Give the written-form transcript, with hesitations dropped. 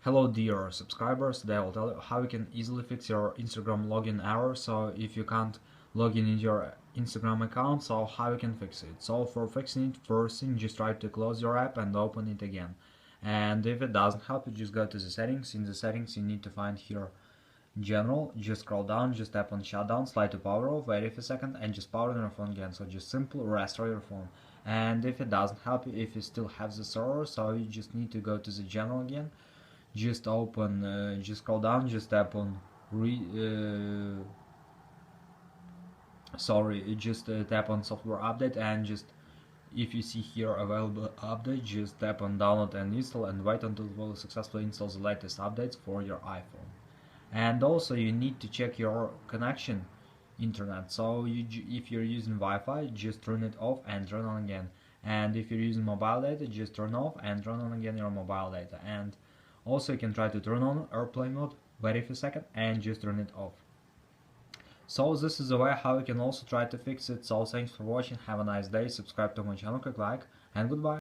Hello dear subscribers, today I will tell you how you can easily fix your Instagram login error. So if you can't log in your Instagram account, so how you can fix it. So for fixing it, first thing, just try to close your app and open it again. And if it doesn't help you, just go to the settings. In the settings you need to find here general, just scroll down, just tap on shutdown, slide to power off, wait a second and just power on your phone again. So just simple restore your phone. And if it doesn't help you, if you still have the server, so you just need to go to the general again, just open, just scroll down, just tap on tap on software update, and just if you see here available update, just tap on download and install and wait until it will successfully install the latest updates for your iPhone. And also you need to check your connection internet. So if you're using Wi-Fi, just turn it off and turn on again. And if you're using mobile data, just turn off and turn on again your mobile data. And also you can try to turn on airplane mode, wait a second and just turn it off. So this is the way how you can also try to fix it. So thanks for watching, have a nice day, subscribe to my channel, click like, and goodbye.